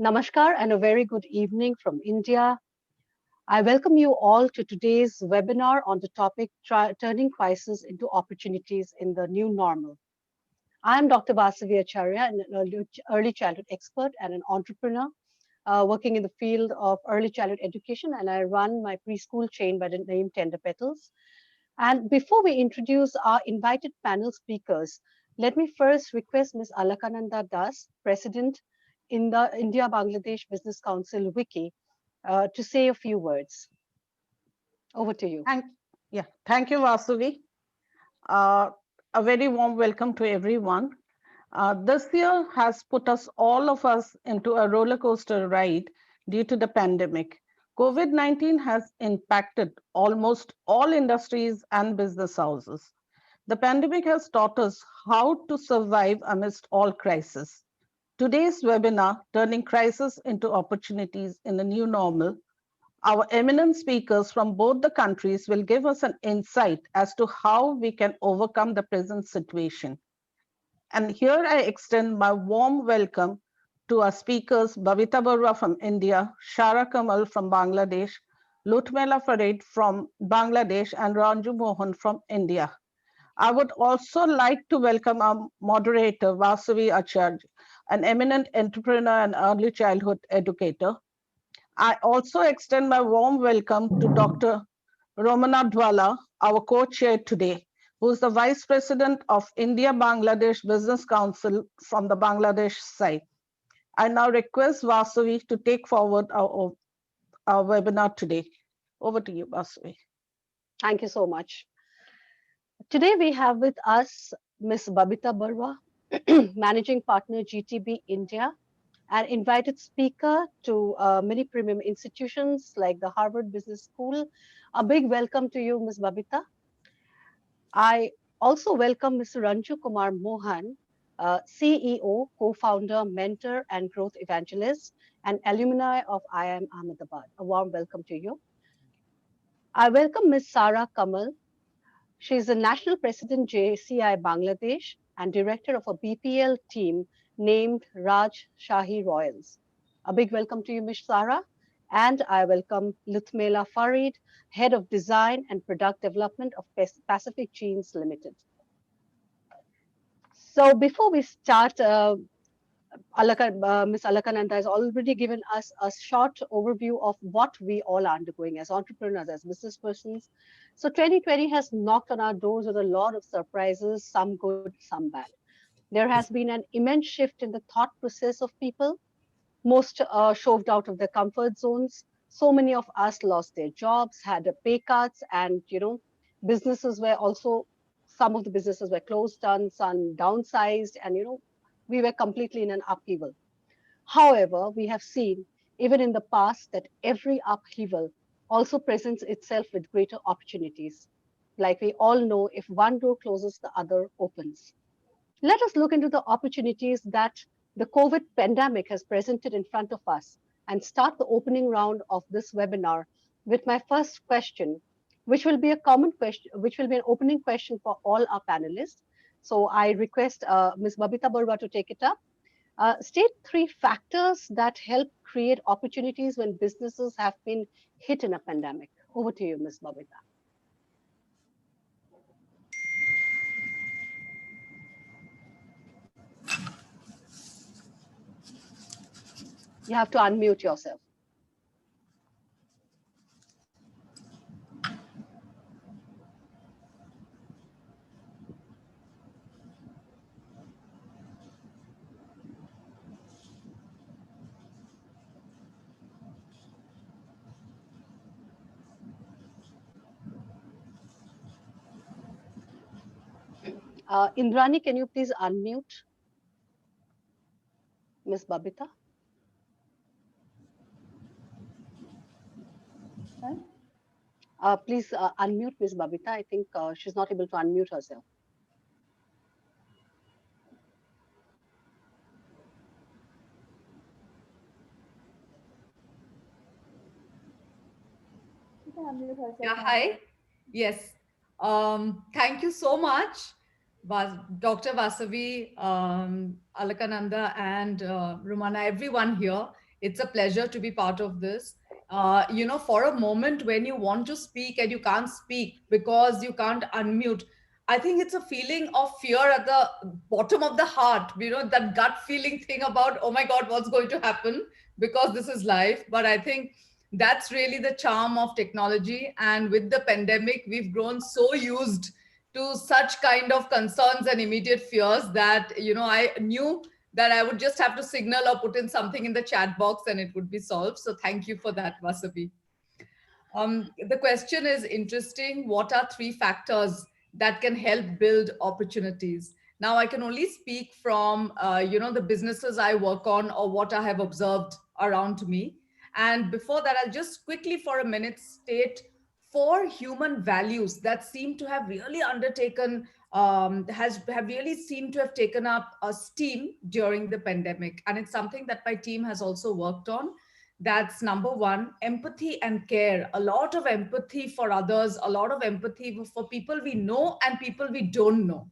Namaskar and a very good evening from India. I welcome you all to today's webinar on the topic Turning Crisis into Opportunities in the New Normal. I am Dr. Vasavi Acharya, an early childhood expert and an entrepreneur working in the field of early childhood education, and I run my preschool chain by the name Tender Petals. And before we introduce our invited panel speakers, let me first request Ms. Alakananda Das, President in the India Bangladesh Business Council WICCI, to say a few words. Over to you. Thank you, Vasavi. Uh, a very warm welcome to everyone. This year has put all of us into a roller coaster ride due to the pandemic. COVID-19 has impacted almost all industries and business houses. The pandemic has taught us how to survive amidst all crises. Today's webinar, Turning Crisis into Opportunities in the New Normal, our eminent speakers from both the countries will give us an insight as to how we can overcome the present situation. And here I extend my warm welcome to our speakers, Babita Barua from India, Shara Kamal from Bangladesh, Lutmela Farid from Bangladesh, and Ranju Mohan from India. I would also like to welcome our moderator, Vasavi Acharya, an eminent entrepreneur and early childhood educator. I also extend my warm welcome to Dr. Romana Dwala, our co-chair today, who is the Vice President of India-Bangladesh Business Council from the Bangladesh side. I now request Vasavi to take forward our webinar today. Over to you, Vasavi. Thank you so much. Today we have with us Ms. Babita Barwa, Managing Partner GTB India, an invited speaker to many premium institutions like the Harvard Business School. A big welcome to you, Ms. Babita. I also welcome Mr. Ranju Kumar Mohan, CEO, co-founder, mentor, and growth evangelist, and alumni of IIM Ahmedabad. A warm welcome to you. I welcome Ms. Sara Kamal. She is the National President JCI Bangladesh and director of a BPL team named Raj Shahi Royals. A big welcome to you, Ms. Sara. And I welcome Lutmela Farid, Head of Design and Product Development of Pacific Jeans Limited. So before we start, Ms. Alakananda has already given us a short overview of what we all are undergoing as entrepreneurs, as business persons. So 2020 has knocked on our doors with a lot of surprises, some good, some bad. There has been an immense shift in the thought process of people. Most shoved out of their comfort zones. So many of us lost their jobs, had a pay cuts, and businesses were also, some of the businesses were closed down, some downsized, and we were completely in an upheaval. However, we have seen even in the past that every upheaval also presents itself with greater opportunities. Like we all know, if one door closes, the other opens. Let us look into the opportunities that the COVID pandemic has presented in front of us and start the opening round of this webinar with my first question, which will be a common question, which will be an opening question for all our panelists. So I request Ms. Babita Barwa to take it up. State 3 factors that help create opportunities when businesses have been hit in a pandemic. Over to you, Ms. Babita. You have to unmute yourself. Indrani, can you please unmute Ms. Babita? Please unmute Ms. Babita. I think she's not able to unmute herself. Yeah, hi. Yes. Thank you so much, Dr. Vasavi, Alakananda, and Romana, everyone here. It's a pleasure to be part of this. For a moment when you want to speak and you can't speak because you can't unmute, I think it's a feeling of fear at the bottom of the heart, that gut feeling thing about, oh my God, what's going to happen, because this is life. But I think that's really the charm of technology. And with the pandemic, we've grown so used to such kind of concerns and immediate fears that, I knew that I would just have to signal or put in something in the chat box and it would be solved. So thank you for that, Vasavi. The question is interesting. What are three factors that can help build opportunities? Now, I can only speak from the businesses I work on or what I have observed around me. And before that, I'll just quickly for a minute state four human values that seem to have really undertaken have really seemed to have taken up a steam during the pandemic, and it's something that my team has also worked on. That's number one, empathy and care. A lot of empathy for others, a lot of empathy for people we know and people we don't know.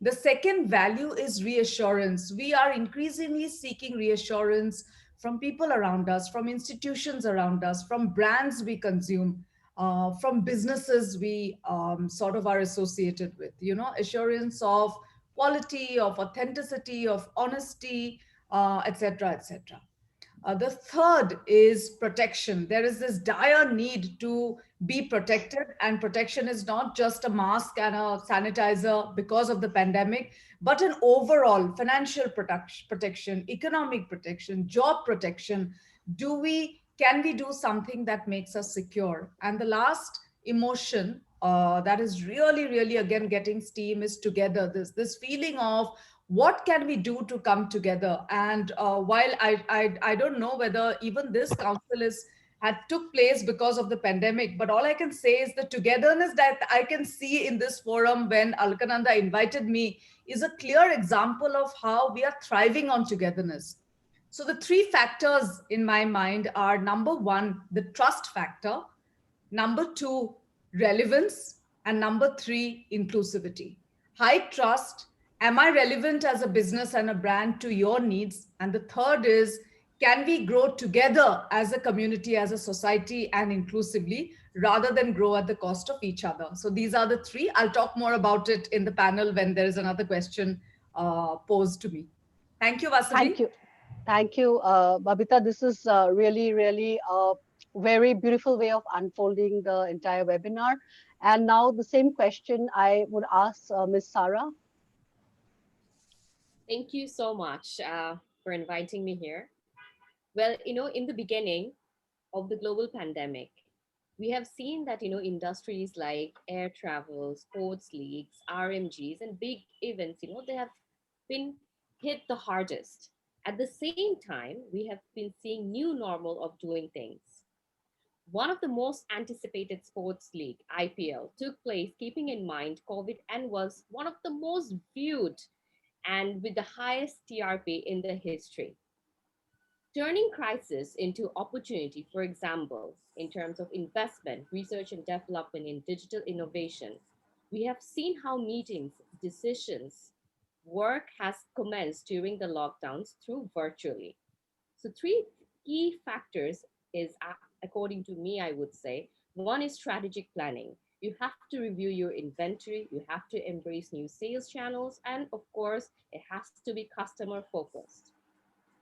The second value is reassurance. We are increasingly seeking reassurance from people around us, from institutions around us, from brands we consume, from businesses we sort of are associated with, assurance of quality, of authenticity, of honesty, etc., etc. The third is protection. There is this dire need to be protected, and protection is not just a mask and a sanitizer because of the pandemic, but an overall financial protection, economic protection, job protection. Can we do something that makes us secure? And the last emotion that is really, really again getting steam is together. This feeling of what can we do to come together. And while I don't know whether even this council is had took place because of the pandemic, but all I can say is the togetherness that I can see in this forum when Alkananda invited me is a clear example of how we are thriving on togetherness. So the three factors in my mind are: number one, the trust factor; number two, relevance; and number three, inclusivity. High trust. Am I relevant as a business and a brand to your needs? And the third is, can we grow together as a community, as a society, and inclusively, rather than grow at the cost of each other? So these are the three. I'll talk more about it in the panel when there is another question posed to me. Thank you, Thank Vasavi. you. Thank you, Babita. This is really, really a very beautiful way of unfolding the entire webinar. And now the same question I would ask Ms. Sarah. Thank you so much for inviting me here. Well, in the beginning of the global pandemic, we have seen that, industries like air travel, sports leagues, RMGs, and big events, they have been hit the hardest. At the same time, we have been seeing new normal of doing things. One of the most anticipated sports league, IPL, took place keeping in mind COVID and was one of the most viewed and with the highest TRP in the history. Turning crisis into opportunity, for example, in terms of investment, research and development in digital innovation, we have seen how meetings, decisions, work has commenced during the lockdowns through virtually. So three key factors is, according to me, I would say, one is strategic planning. You have to review your inventory, you have to embrace new sales channels, and of course, it has to be customer focused.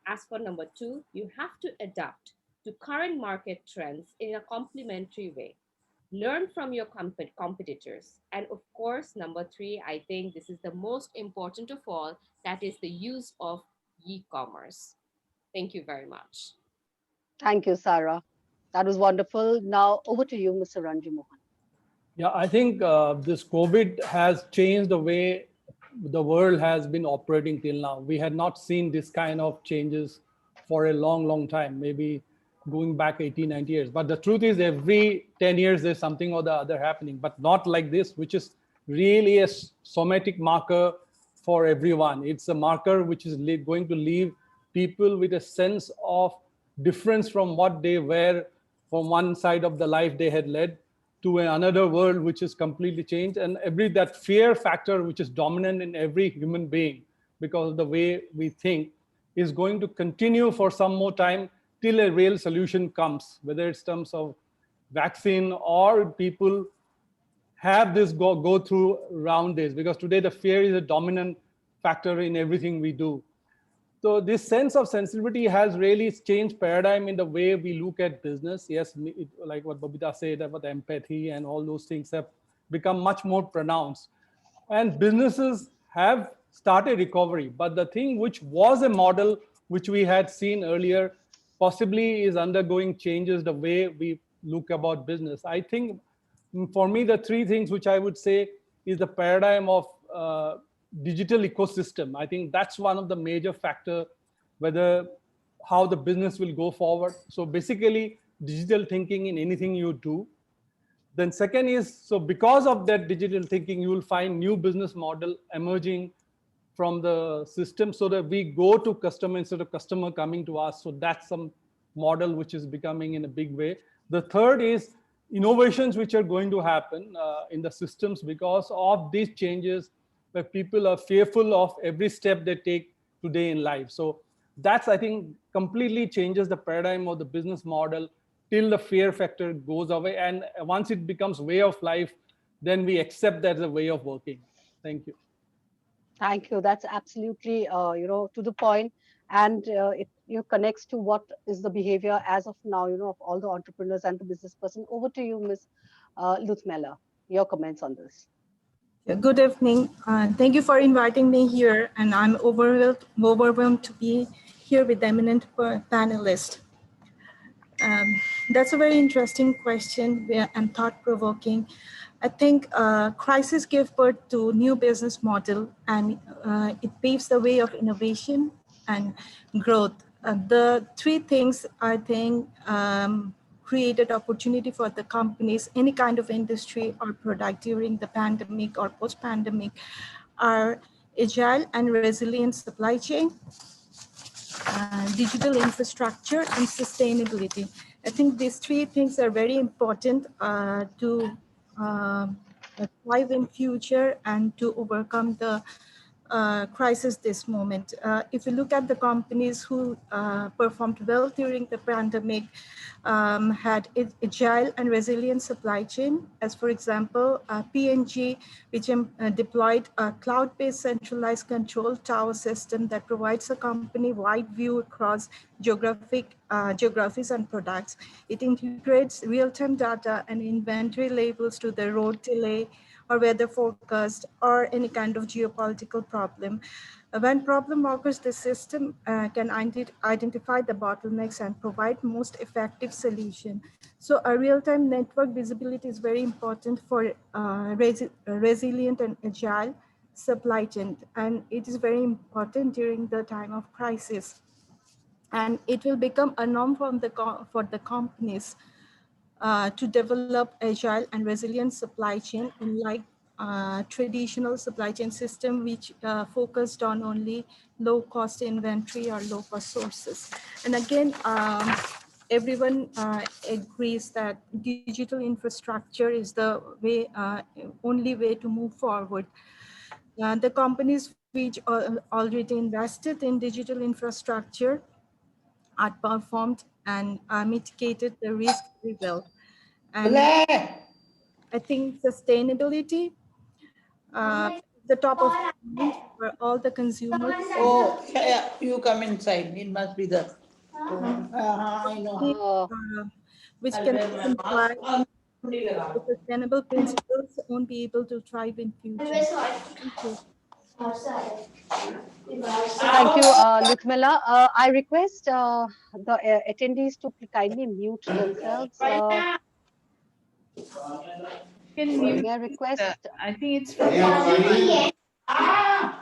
As for number two, you have to adapt to current market trends in a complementary way. Learn from your competitors. And of course, number three, I think this is the most important of all, that is the use of e-commerce. Thank you very much. Thank you, Sarah. That was wonderful. Now over to you, Mr. Ranju Mohan. Yeah, I think this COVID has changed the way the world has been operating till now. We had not seen this kind of changes for a long, long time, maybe going back 80, 90 years. But the truth is, every 10 years, there's something or the other happening, but not like this, which is really a somatic marker for everyone. It's a marker which is going to leave people with a sense of difference from what they were from one side of the life they had led to another world which is completely changed. And every that fear factor which is dominant in every human being because of the way we think is going to continue for some more time. till a real solution comes, whether it's terms of vaccine or people have this go through around this, because today the fear is a dominant factor in everything we do. So this sense of sensitivity has really changed paradigm in the way we look at business. Yes, like what Babita said about empathy and all those things have become much more pronounced. And businesses have started recovery. But the thing which was a model which we had seen earlier possibly is undergoing changes the way we look about business. I think for me, the three things which I would say is the paradigm of digital ecosystem. I think that's one of the major factor whether how the business will go forward. So basically, digital thinking in anything you do. Then second is, so because of that digital thinking, you will find new business model emerging from the system so that we go to customer instead of customer coming to us. So that's some model which is becoming in a big way. The third is innovations which are going to happen in the systems because of these changes where people are fearful of every step they take today in life. So that's, I think, completely changes the paradigm of the business model till the fear factor goes away. And once it becomes way of life, then we accept that as a way of working. Thank you. Thank you. That's absolutely, to the point, and it connects to what is the behavior as of now, of all the entrepreneurs and the business person. Over to you, Ms. Luthmela. Your comments on this. Good evening. Thank you for inviting me here, and I'm overwhelmed to be here with the eminent panelists. That's a very interesting question and thought-provoking. I think crisis gives birth to new business model, and it paves the way of innovation and growth. The three things I think created opportunity for the companies, any kind of industry or product during the pandemic or post-pandemic, are agile and resilient supply chain, digital infrastructure, and sustainability. I think these three things are very important to thrive in future and to overcome the crisis this moment. If you look at the companies who performed well during the pandemic, had agile and resilient supply chain, as for example, P&G, which deployed a cloud-based centralized control tower system that provides a company-wide view across geographies and products. It integrates real-time data and inventory labels to the road delay or weather forecast or any kind of geopolitical problem. When problem occurs, the system can identify the bottlenecks and provide most effective solution. So a real-time network visibility is very important for resilient and agile supply chain. And it is very important during the time of crisis. And it will become a norm for the companies to develop agile and resilient supply chain, unlike traditional supply chain system, which focused on only low cost inventory or low cost sources. And again, everyone agrees that digital infrastructure is the way, only way to move forward. The companies which already invested in digital infrastructure outperformed and mitigated the risk very well. And I think sustainability, the top of mind for all the consumers. Oh, yeah, you come inside. It must be the. I know. Which can comply with sustainable principles won't be able to thrive in future. Thank you. Thank you, Luthmela. I request the attendees to kindly mute themselves. Can mute. May I request? I think it's from.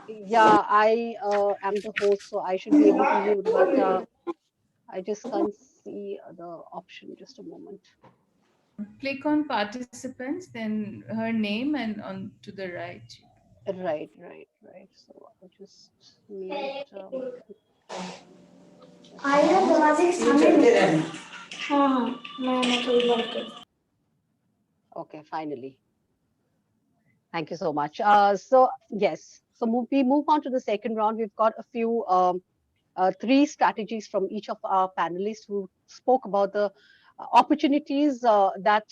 Yeah, I am the host, so I should be able to mute, but I just can't see the option. Just a moment. Click on participants, then her name, and on to the right. Right. So I'll just mute. Okay, finally. Thank you so much. So yes, so we move on to the second round. We've got a few three strategies from each of our panelists who spoke about the opportunities that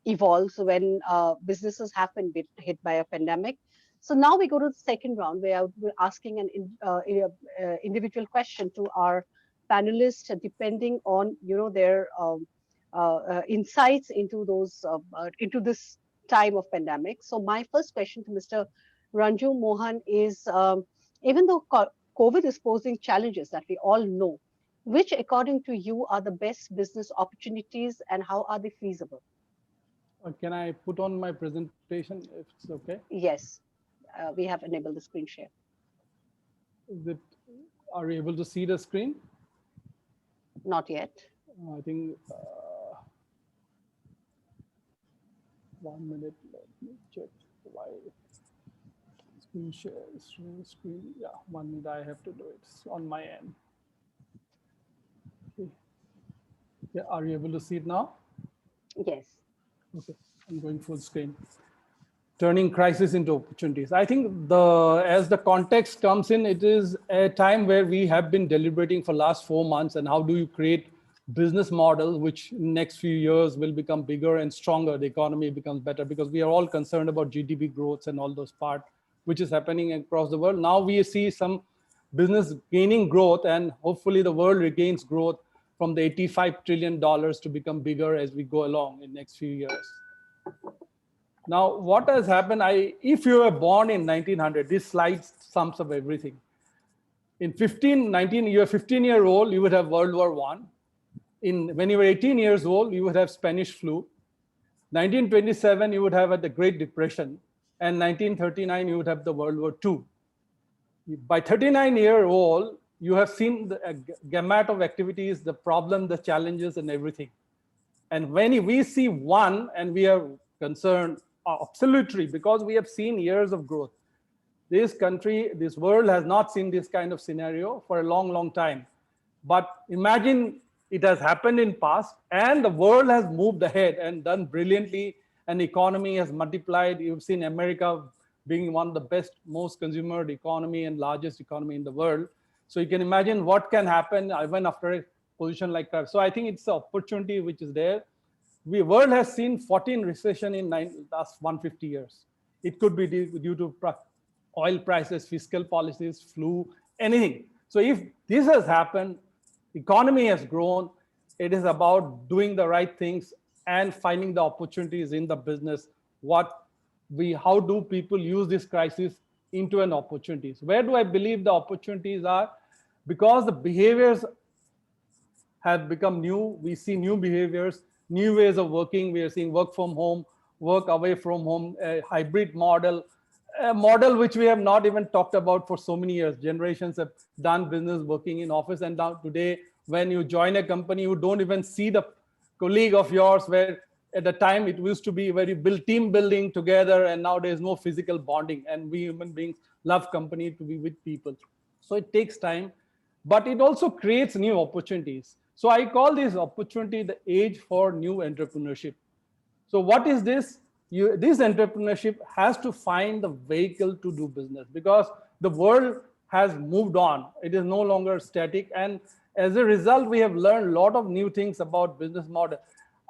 evolves when businesses have been hit by a pandemic. So now we go to the second round where we're asking an individual question to our panelists, depending on their insights into those into this time of pandemic. So my first question to Mr. Ranju Mohan is, even though COVID is posing challenges that we all know, which according to you are the best business opportunities and how are they feasible? Can I put on my presentation if it's okay? Yes, we have enabled the screen share. Is it, are you able to see the screen? Not yet. I think 1 minute, let me check why screen share, screen, yeah, 1 minute I have to do it on my end. Okay. Yeah, are you able to see it now? Yes. Okay, I'm going full screen. Turning crisis into opportunities. I think as the context comes in, it is a time where we have been deliberating for last 4 months and how do you create business model which in next few years will become bigger and stronger, the economy becomes better, because we are all concerned about GDP growth and all those part which is happening across the world. Now we see some business gaining growth, and hopefully the world regains growth from the $85 trillion to become bigger as we go along in next few years. Now, what has happened, if you were born in 1900, this slide sums up everything. In 19, you're 15-year-old, you would have World War I. When you were 18 years old, you would have Spanish flu. 1927, you would have the Great Depression. And 1939, you would have the World War II. By 39-year-old, you have seen the gamut of activities, the problem, the challenges, and everything. And when we see one, and we are concerned, absolutely, because we have seen years of growth. This country, this world has not seen this kind of scenario for a long, long time. But imagine it has happened in past, and the world has moved ahead and done brilliantly, and the economy has multiplied. You've seen America being one of the best, most consumer economy and largest economy in the world. So you can imagine what can happen even after a position like that. So I think it's the opportunity which is there. The world has seen 14 recession in last 150 years. It could be due to oil prices, fiscal policies, flu, anything. So if this has happened, economy has grown, it is about doing the right things and finding the opportunities in the business. How do people use this crisis into an opportunities? Where do I believe the opportunities are? Because the behaviors have become new. We see new behaviors, new ways of working. We are seeing work from home, work away from home, a hybrid model, a model which we have not even talked about for so many years. Generations have done business working in office, and now today, when you join a company, you don't even see the colleague of yours, where at the time it used to be where you build team building together, and now there's no physical bonding, and we human beings love company to be with people. So it takes time, but it also creates new opportunities. So I call this opportunity the age for new entrepreneurship. So what is this? This entrepreneurship has to find the vehicle to do business, because the world has moved on. It is no longer static. And as a result, we have learned a lot of new things about business model.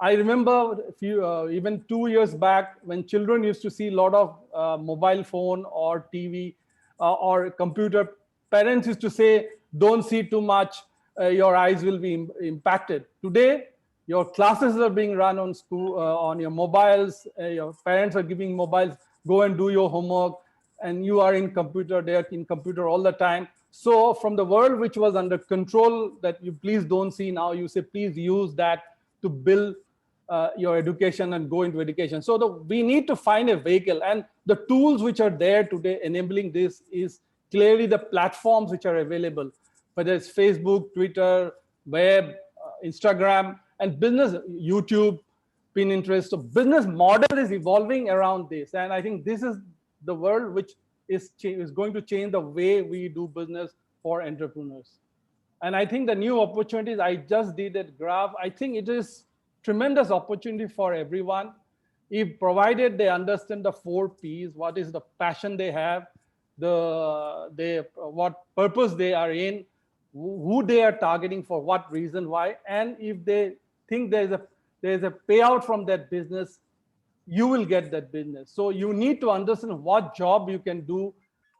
I remember even 2 years back, when children used to see a lot of mobile phone or TV or computer, parents used to say, don't see too much, your eyes will be impacted. Today, your classes are being run on school, on your mobiles, your parents are giving mobiles, go and do your homework, and you are in computer, they are in computer all the time. So from the world which was under control, that you please don't see, now you say, please use that to build your education and go into education. So we need to find a vehicle, and the tools which are there today enabling this is clearly the platforms which are available, whether it's Facebook, Twitter, web, Instagram, and business, YouTube, Pinterest. So business model is evolving around this. And I think this is the world which is going to change the way we do business for entrepreneurs. And I think the new opportunities, I just did that graph. I think it is tremendous opportunity for everyone, if provided they understand the 4 Ps, what is the passion they have, what purpose they are in, who they are targeting, for what reason, why, and if they think there's a payout from that business, you will get that business. So you need to understand what job you can do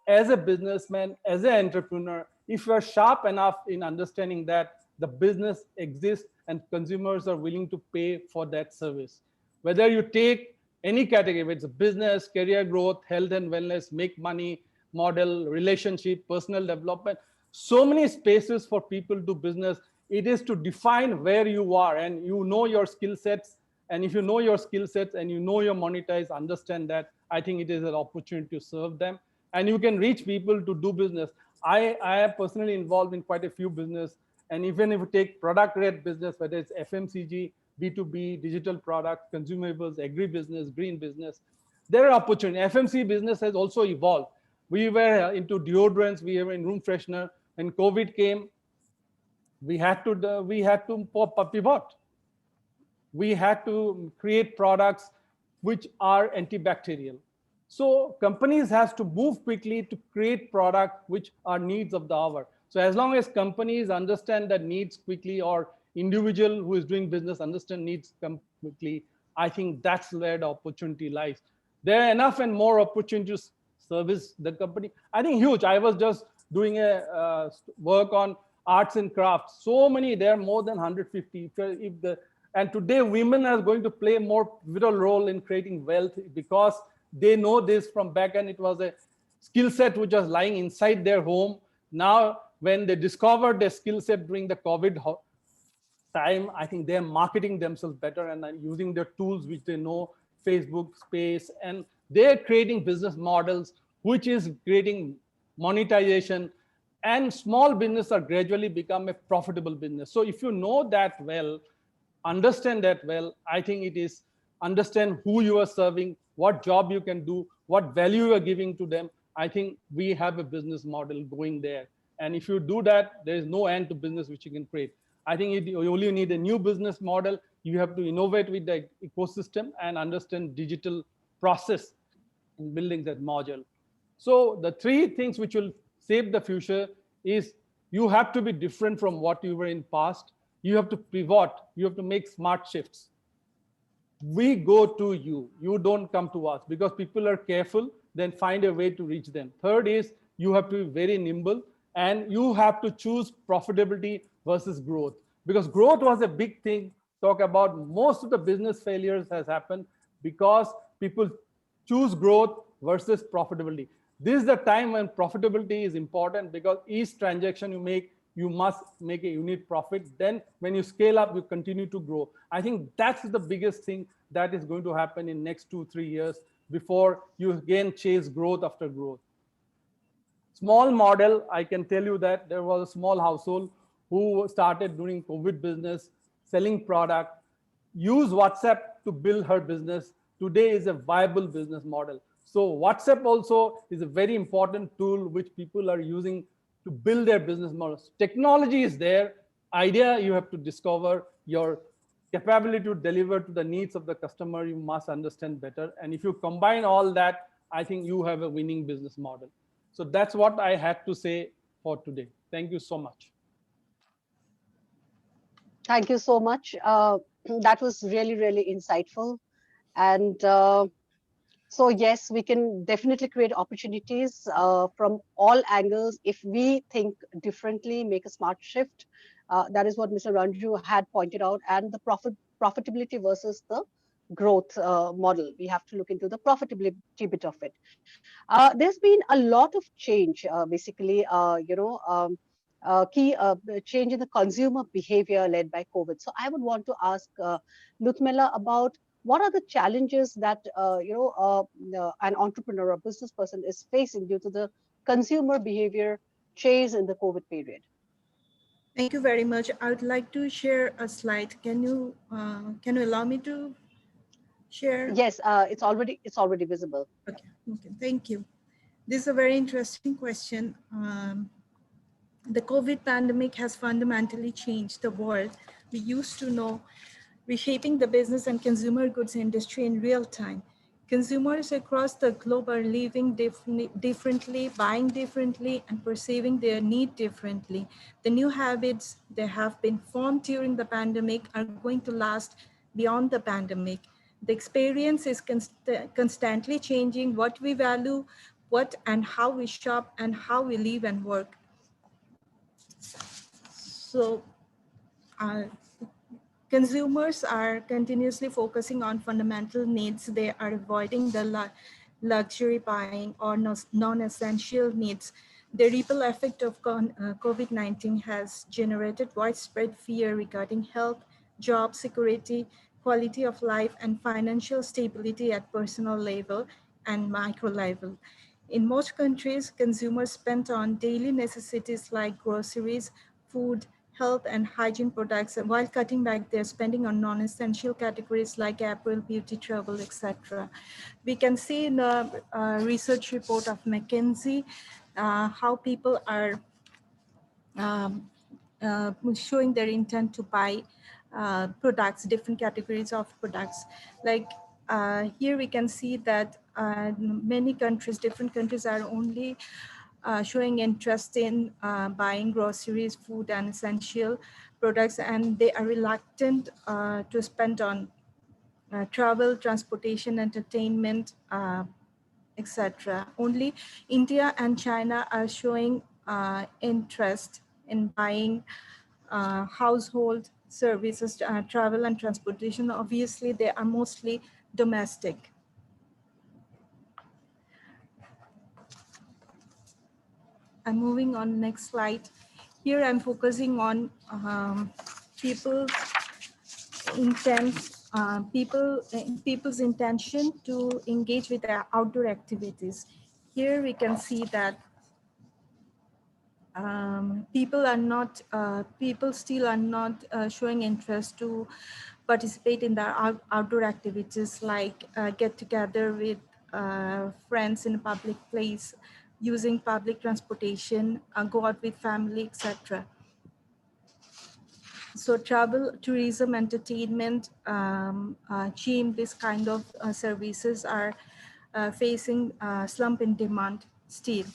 as a businessman, as an entrepreneur. If you are sharp enough in understanding that the business exists and consumers are willing to pay for that service, whether you take any category, whether it's business, career growth, health and wellness, make money, model, relationship, personal development, so many spaces for people to business. It is to define where you are, and you know your skill sets. And if you know your skill sets and you know your monetize, understand that, I think it is an opportunity to serve them. And you can reach people to do business. I am personally involved in quite a few business. And even if you take product-led business, whether it's FMCG, B2B, digital products, consumables, agri-business, green business, there are opportunities. FMCG business has also evolved. We were into deodorants, we were in room freshener. When COVID came, we had to pivot. We had to create products which are antibacterial. So companies has to move quickly to create products which are needs of the hour. So as long as companies understand that needs quickly, or individual who is doing business understand needs quickly, I think that's where the opportunity lies. There are enough and more opportunities to service the company. I think huge. I was just doing a work on arts and crafts. So many, there are more than 150. And today women are going to play a more vital role in creating wealth, because they know this from back end. It was a skill set which was lying inside their home. Now, when they discovered their skill set during the COVID time, I think they're marketing themselves better and using their tools which they know, Facebook space, and they're creating business models which is creating monetization, and small business are gradually become a profitable business. So if you know that well, understand that well, I think it is understand who you are serving, what job you can do, what value you are giving to them. I think we have a business model going there. And if you do that, there is no end to business which you can create. I think you only need a new business model. You have to innovate with the ecosystem and understand digital process in building that module. So the three things which will shape the future is, you have to be different from what you were in past. You have to pivot. You have to make smart shifts. We go to you. You don't come to us, because people are careful, then find a way to reach them. Third is, you have to be very nimble, and you have to choose profitability versus growth, because growth was a big thing. Talk about most of the business failures has happened because people choose growth versus profitability. This is the time when profitability is important, because each transaction you make, you must make a unit profit. Then when you scale up, you continue to grow. I think that's the biggest thing that is going to happen in next 2-3 years before you again chase growth after growth. Small model, I can tell you that there was a small household who started doing COVID business, selling product, use WhatsApp to build her business. Today is a viable business model. So WhatsApp also is a very important tool which people are using to build their business models. Technology is there. Idea, you have to discover your capability to deliver to the needs of the customer. You must understand better. And if you combine all that, I think you have a winning business model. So that's what I had to say for today. Thank you so much. Thank you so much. That was really, really insightful. And so, yes, we can definitely create opportunities from all angles if we think differently, make a smart shift. That is what Mr. Ranju had pointed out. And the profitability versus the growth model. We have to look into the profitability bit of it. There's been a lot of change, basically, key change in the consumer behavior led by COVID. So I would want to ask Lutmela about what are the challenges that an entrepreneur or business person is facing due to the consumer behavior change in the COVID period. Thank you very much. I would like to share a slide. Can you allow me to share? Yes, it's already visible. Okay, thank you. This is a very interesting question. The COVID pandemic has fundamentally changed the world we used to know, reshaping the business and consumer goods industry in real time. Consumers across the globe are living differently, buying differently, and perceiving their need differently. The new habits that have been formed during the pandemic are going to last beyond the pandemic. The experience is constantly changing what we value, what and how we shop, and how we live and work. So, uh, consumers are continuously focusing on fundamental needs. They are avoiding the luxury buying or non-essential needs. The ripple effect of COVID-19 has generated widespread fear regarding health, job security, quality of life, and financial stability at personal level and micro level. In most countries, consumers spend on daily necessities like groceries, food, health and hygiene products, while cutting back their spending on non-essential categories like apparel, beauty, travel, etc. We can see in the research report of McKinsey how people are um, showing their intent to buy products, different categories of products. Like here we can see that many countries, different countries are only showing interest in buying groceries, food, and essential products, and they are reluctant to spend on travel, transportation, entertainment, etc. Only India and China are showing interest in buying household services, travel and transportation. Obviously, they are mostly domestic. I'm moving on next slide. Here I'm focusing on people's intent, people's intention to engage with their outdoor activities. Here we can see that people still are not showing interest to participate in the outdoor activities like get together with friends in a public place, using public transportation, go out with family, etc. So travel, tourism, entertainment, gym, this kind of services are facing a slump in demand still.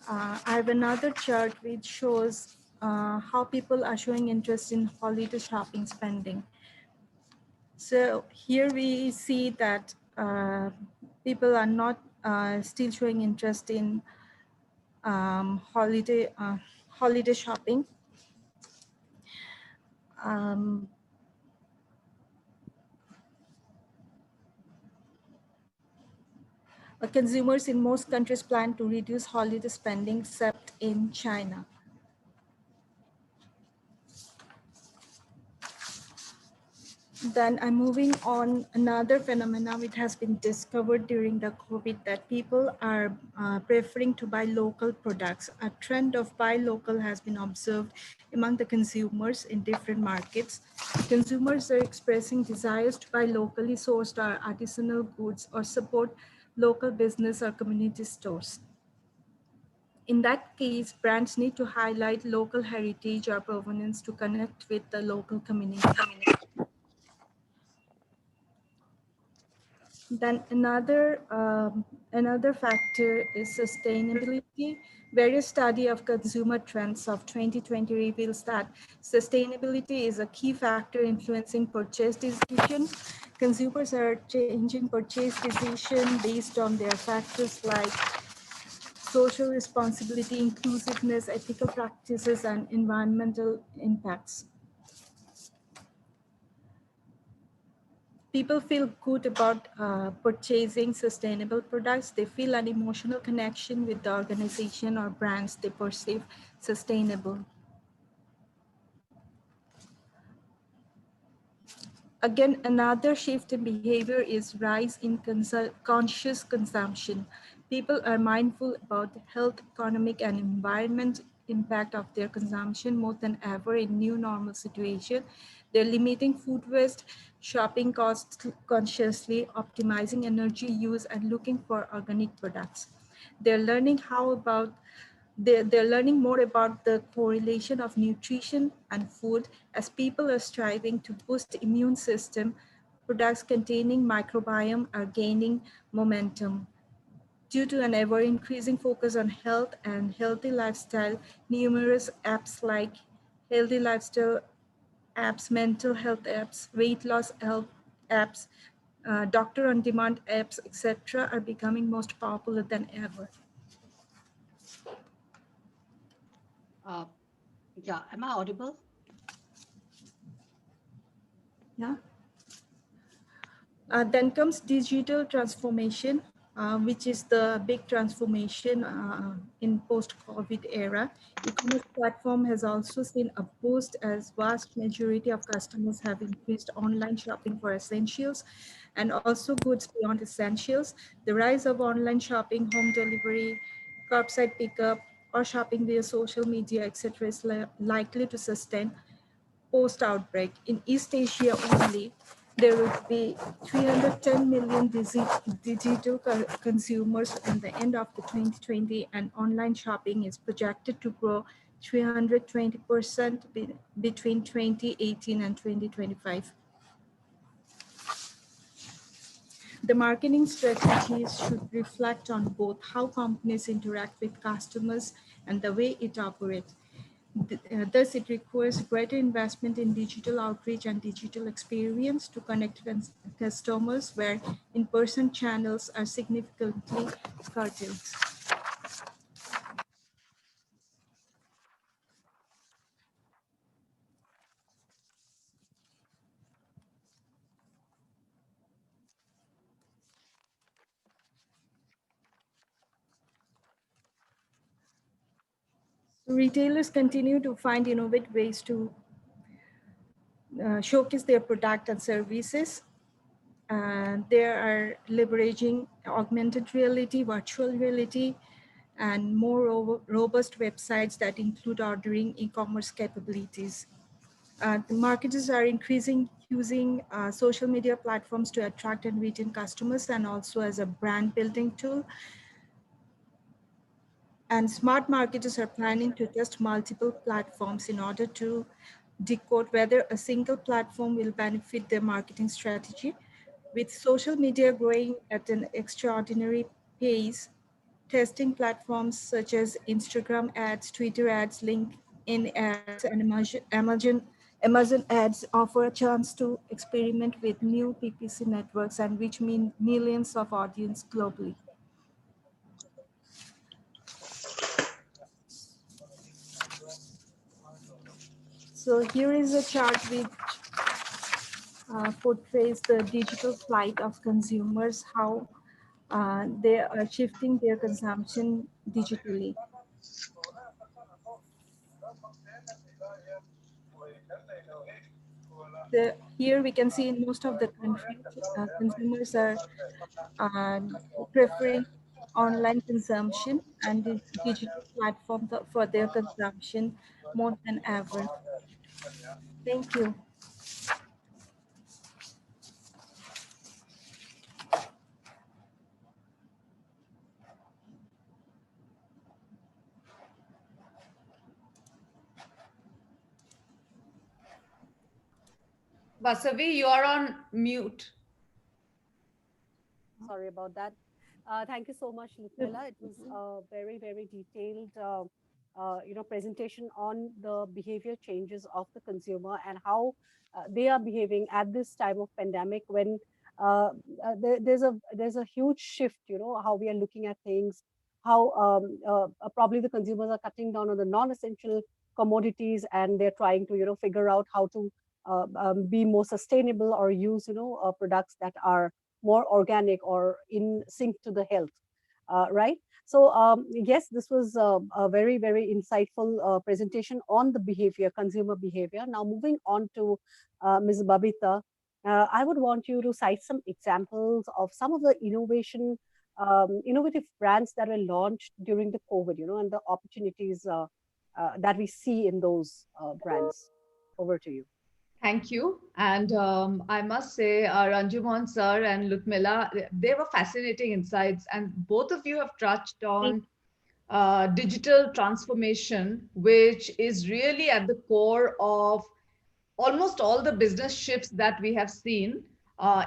I have another chart which shows how people are showing interest in holiday shopping spending. So here we see that people are not still showing interest in holiday shopping. Um, Consumers in most countries plan to reduce holiday spending except in China. Then I'm moving on another phenomena which has been discovered during the COVID, that people are preferring to buy local products. A trend of buy local has been observed among the consumers in different markets. Consumers are expressing desires to buy locally sourced or artisanal goods or support local business or community stores. In that case, brands need to highlight local heritage or provenance to connect with the local community. Then another factor is sustainability. Various study of consumer trends of 2020 reveals that sustainability is a key factor influencing purchase decisions. Consumers are changing purchase decision based on their factors like social responsibility, inclusiveness, ethical practices, and environmental impacts. People feel good about purchasing sustainable products. They feel an emotional connection with the organization or brands they perceive sustainable. Again, another shift in behavior is rise in conscious consumption. People are mindful about the health, economic, and environment impact of their consumption more than ever in new normal situation. They're limiting food waste, shopping costs consciously, optimizing energy use, and looking for organic products. They're learning They're learning more about the correlation of nutrition and food as people are striving to boost immune system. Products containing microbiome are gaining momentum. Due to an ever-increasing focus on health and healthy lifestyle, numerous apps like healthy lifestyle apps, mental health apps, weight loss help apps, doctor on demand apps, etc., are becoming most popular than ever. Uh, yeah, am I audible? Yeah. Then comes digital transformation, which is the big transformation in post-COVID era. E-commerce platform has also seen a boost as vast majority of customers have increased online shopping for essentials and also goods beyond essentials. The rise of online shopping, home delivery, curbside pickup, or shopping via social media, etc., is likely to sustain post-outbreak. In East Asia only, there will be 310 million digital consumers at the end of the 2020, and online shopping is projected to grow 320% between 2018 and 2025. The marketing strategies should reflect on both how companies interact with customers and the way it operates. Thus, it requires greater investment in digital outreach and digital experience to connect customers where in-person channels are significantly curtailed. So retailers continue to find innovative ways to showcase their product and services. They are leveraging augmented reality, virtual reality, and more robust websites that include ordering e-commerce capabilities. The marketers are increasing using social media platforms to attract and retain customers and also as a brand building tool. And smart marketers are planning to test multiple platforms in order to decode whether a single platform will benefit their marketing strategy. With social media growing at an extraordinary pace, testing platforms such as Instagram ads, Twitter ads, LinkedIn ads, and Amazon ads offer a chance to experiment with new PPC networks and reach millions of audience globally. So here is a chart which portrays the digital flight of consumers, how they are shifting their consumption digitally. Here we can see in most of the countries, consumers are uh, preferring online consumption and the digital platform for their consumption more than ever. Thank you. Vasavi, you are on mute. Sorry about that. Thank you so much, Lutmila. It was a very, very detailed, presentation on the behavior changes of the consumer and how they are behaving at this time of pandemic when there's a huge shift. You know how we are looking at things, how probably the consumers are cutting down on the non-essential commodities and they're trying to figure out how to be more sustainable or use products that are more organic or in sync to the health, right? So yes, this was a very, very insightful presentation on the behavior, consumer behavior. Now moving on to Ms. Babita, I would want you to cite some examples of some of the innovative brands that were launched during the COVID, and the opportunities that we see in those brands. Over to you. Thank you. And I must say, Ranjuman sir and Lutmila, they were fascinating insights. And both of you have touched on digital transformation, which is really at the core of almost all the business shifts that we have seen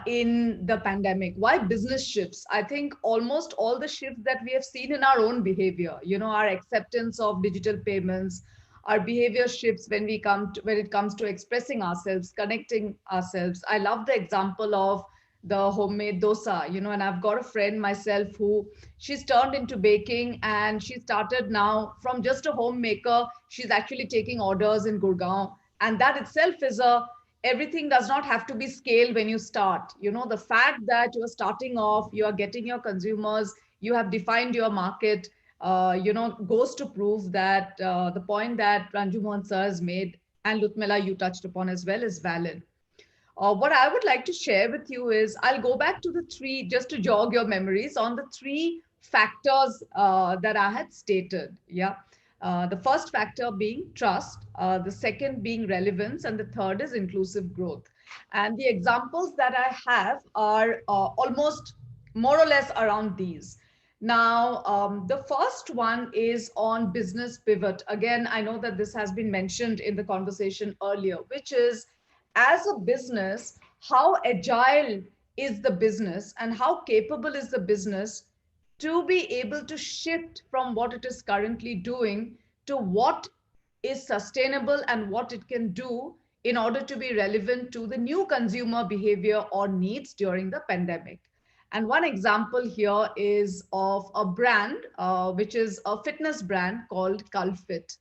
in the pandemic. Why business shifts? I think almost all the shifts that we have seen in our own behavior, our acceptance of digital payments, our behavior shifts when it comes to expressing ourselves, connecting ourselves. I love the example of the homemade dosa, and I've got a friend myself who she's turned into baking, and she started now from just a homemaker. She's actually taking orders in Gurgaon, and that itself is a everything does not have to be scale when you start. The fact that you're starting off, you are getting your consumers, you have defined your market, goes to prove that the point that Ranju Mohan sir has made, and Lutmela you touched upon as well, is valid. What I would like to share with you is I'll go back to the three, just to jog your memories on the three factors that I had stated. Yeah. The first factor being trust, the second being relevance, and the third is inclusive growth. And the examples that I have are almost more or less around these. Now, the first one is on business pivot. Again, I know that this has been mentioned in the conversation earlier, which is as a business, how agile is the business and how capable is the business to be able to shift from what it is currently doing to what is sustainable and what it can do in order to be relevant to the new consumer behavior or needs during the pandemic. And one example here is of a brand, which is a fitness brand called Culfit.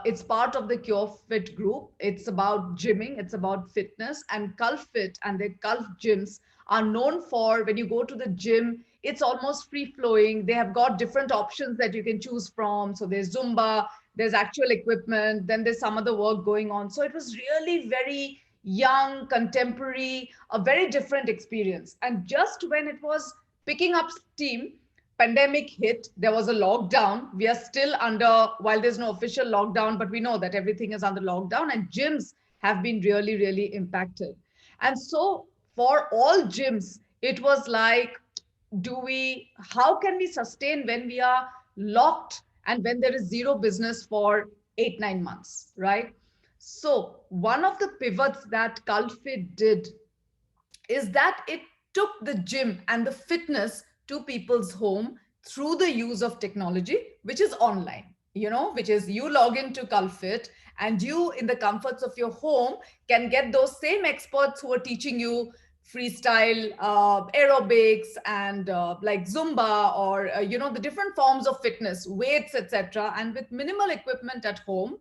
It's part of the CureFit group. It's about gymming, it's about fitness, and Culfit and their Culf gyms are known for when you go to the gym, it's almost free flowing. They have got different options that you can choose from. So there's Zumba, there's actual equipment, then there's some other work going on. So it was really very young, contemporary, a very different experience. And just when it was picking up steam, pandemic hit, there was a lockdown. We are still under, while there's no official lockdown, but we know that everything is under lockdown, and gyms have been really, really impacted. And so for all gyms, it was like, how can we sustain when we are locked and when there is zero business for 8, 9 months, right? So one of the pivots that Culfit did is that it took the gym and the fitness to people's home through the use of technology, which is online, which is you log into Culfit and you, in the comforts of your home, can get those same experts who are teaching you freestyle aerobics and like Zumba or, the different forms of fitness, weights, etc. And with minimal equipment at home,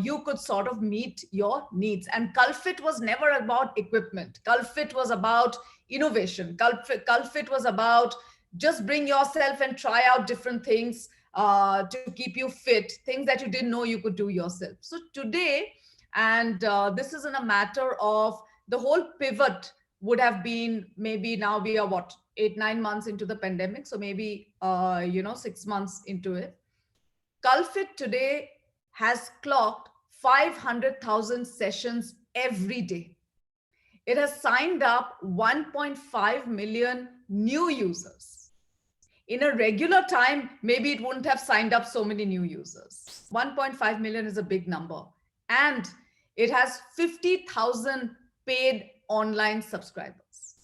you could sort of meet your needs. And Culfit was never about equipment. Culfit was about innovation. Culfit was about just bring yourself and try out different things to keep you fit, things that you didn't know you could do yourself. So today, and this isn't a matter of the whole pivot would have been, maybe now we are what, 8, 9 months into the pandemic. So maybe, 6 months into it. Culfit today has clocked 500,000 sessions every day. It has signed up 1.5 million new users. In a regular time, maybe it wouldn't have signed up so many new users. 1.5 million is a big number. And it has 50,000 paid online subscribers.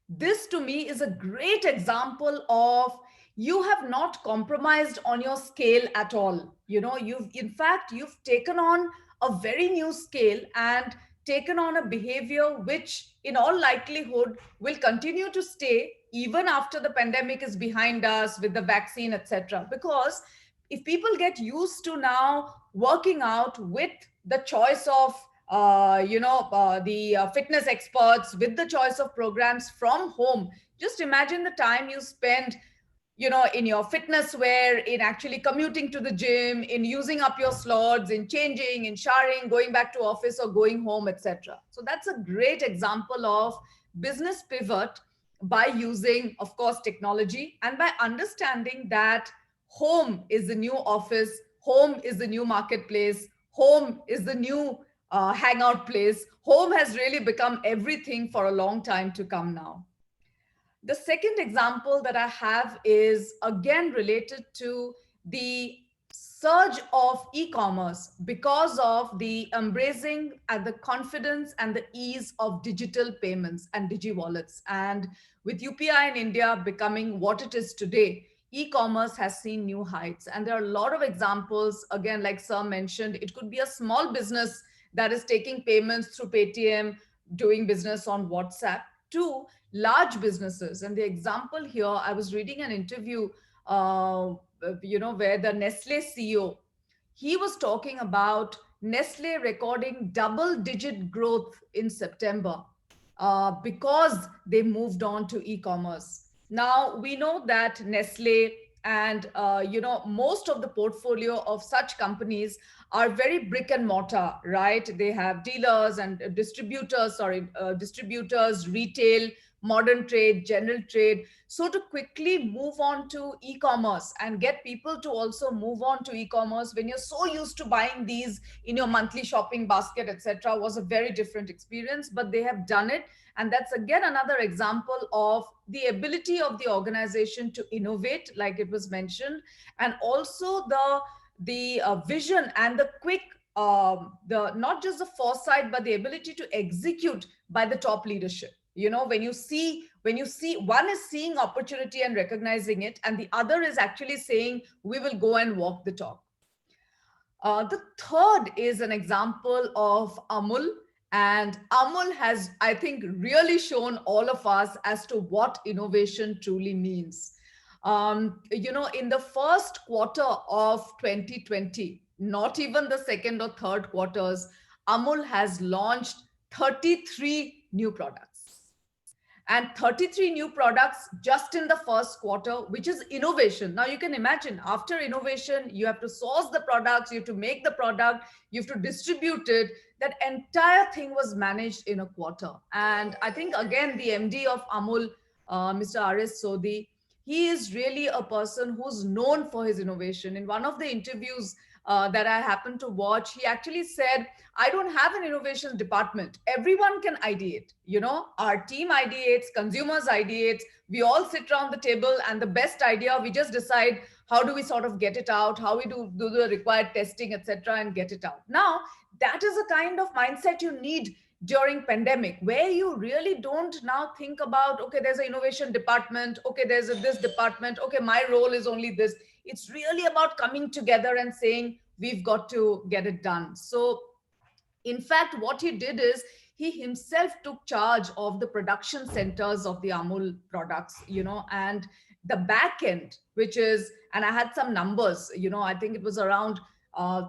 This to me is a great example of you have not compromised on your scale at all. You've taken on a very new scale and taken on a behavior which in all likelihood will continue to stay even after the pandemic is behind us with the vaccine, etc. Because if people get used to now working out with the choice of the fitness experts, with the choice of programs from home, just imagine the time you spend in your fitness wear, in actually commuting to the gym, in using up your slots, in changing, in showering, going back to office or going home, etc. So that's a great example of business pivot by using, of course, technology, and by understanding that home is the new office, home is the new marketplace, home is the new hangout place. Home has really become everything for a long time to come now. The second example that I have is again related to the surge of e-commerce because of the embracing and the confidence and the ease of digital payments and digi-wallets. And with UPI in India becoming what it is today, e-commerce has seen new heights. And there are a lot of examples, again, like Sir mentioned, it could be a small business that is taking payments through Paytm, doing business on WhatsApp, to large businesses. And the example here, I was reading an interview, where the Nestle CEO, he was talking about Nestle recording double-digit growth in September because they moved on to e-commerce. Now we know that Nestle and most of the portfolio of such companies are very brick and mortar, right? They have dealers and distributors, retail, modern trade, general trade. So to quickly move on to e-commerce and get people to also move on to e-commerce when you're so used to buying these in your monthly shopping basket, etc., was a very different experience. But they have done it, and that's again another example of the ability of the organization to innovate, like it was mentioned, and also the vision and the quick the not just the foresight but the ability to execute by the top leadership. When you see one is seeing opportunity and recognizing it, and the other is actually saying we will go and walk the talk. The third is an example of Amul. And Amul has, I think, really shown all of us as to what innovation truly means. In the first quarter of 2020, not even the second or third quarters, Amul has launched 33 new products. And 33 new products just in the first quarter, which is innovation. Now you can imagine, after innovation, you have to source the products, you have to make the product, you have to distribute it. That entire thing was managed in a quarter. And I think, again, the MD of Amul, Mr. R.S. Sodhi, he is really a person who's known for his innovation. In one of the interviews that I happened to watch, he actually said, I don't have an innovation department. Everyone can ideate. Our team ideates, consumers ideates. We all sit around the table, and the best idea, we just decide how do we sort of get it out, how we do the required testing, etc., and get it out. Now, that is a kind of mindset you need during pandemic, where you really don't now think about, okay, there's an innovation department, okay, there's this department, okay, my role is only this. It's really about coming together and saying, we've got to get it done. So in fact, what he did is he himself took charge of the production centers of the Amul products, and the back end, which is, and I had some numbers, I think it was around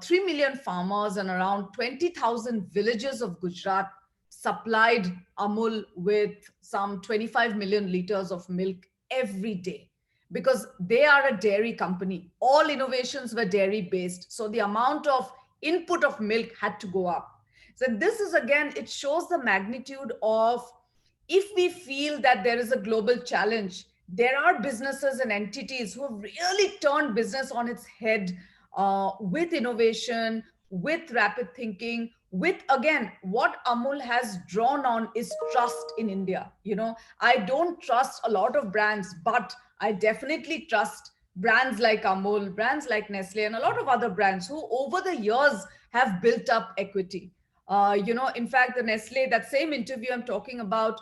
3 million farmers and around 20,000 villages of Gujarat supplied Amul with some 25 million liters of milk every day, because they are a dairy company. All innovations were dairy based. So the amount of input of milk had to go up. So this is, again, it shows the magnitude of, if we feel that there is a global challenge, there are businesses and entities who have really turned business on its head with innovation, with rapid thinking, with, again, what Amul has drawn on is trust in India. I don't trust a lot of brands, but I definitely trust brands like Amul, brands like Nestle, and a lot of other brands who over the years have built up equity. In fact, the Nestle, that same interview I'm talking about,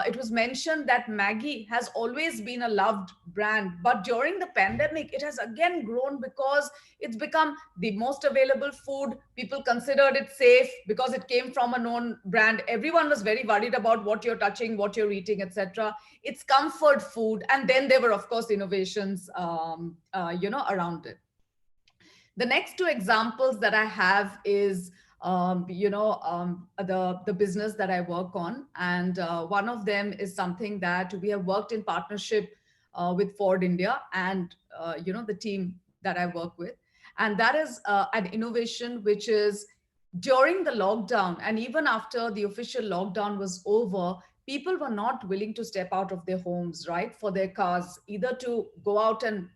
it was mentioned that Maggie has always been a loved brand, but during the pandemic, it has again grown because it's become the most available food. People considered it safe because it came from a known brand. Everyone was very worried about what you're touching, what you're eating, etc. It's comfort food. And then there were, of course, innovations, around it. The next two examples that I have is the business that I work on. And one of them is something that we have worked in partnership with Ford India and, the team that I work with. And that is an innovation which is, during the lockdown and even after the official lockdown was over, people were not willing to step out of their homes, right, for their cars, either to go out and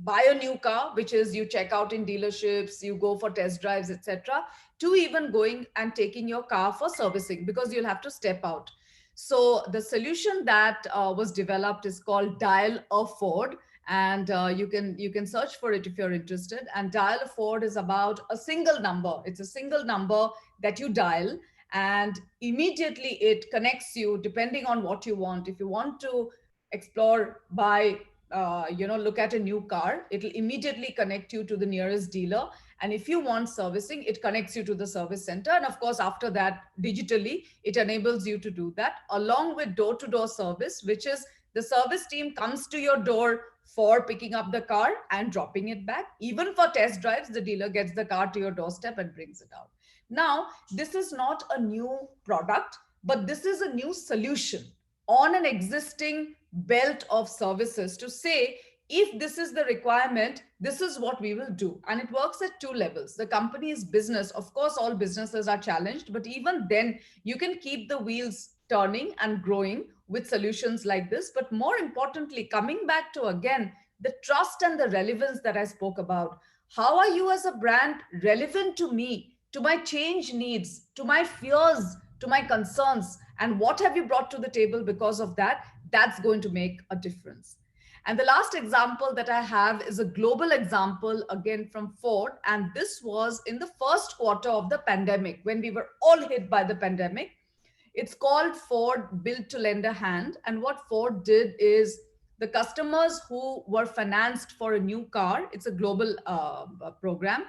buy a new car, which is you check out in dealerships, you go for test drives, etc., to even going and taking your car for servicing, because you'll have to step out. So the solution that was developed is called Dial a Ford. and you can search for it if you're interested. And dial a Ford is about a single number. It's a single number that you dial, and immediately it connects you depending on what you want. If you want to explore, buy, look at a new car, it'll immediately connect you to the nearest dealer. And if you want servicing, it connects you to the service center. And of course, after that, digitally, it enables you to do that, along with door-to-door service, which is the service team comes to your door for picking up the car and dropping it back. Even for test drives, the dealer gets the car to your doorstep and brings it out. Now, this is not a new product, but this is a new solution on an existing belt of services to say, if this is the requirement, this is what we will do. And it works at two levels. The company's business, of course, all businesses are challenged, but even then, you can keep the wheels turning and growing with solutions like this. But more importantly, coming back to again, the trust and the relevance that I spoke about. How are you as a brand relevant to me, to my change needs, to my fears, to my concerns? And what have you brought to the table because of that? That's going to make a difference. And the last example that I have is a global example, again from Ford. And this was in the first quarter of the pandemic, when we were all hit by the pandemic. It's called Ford Built to Lend a Hand. And what Ford did is, the customers who were financed for a new car, it's a global program.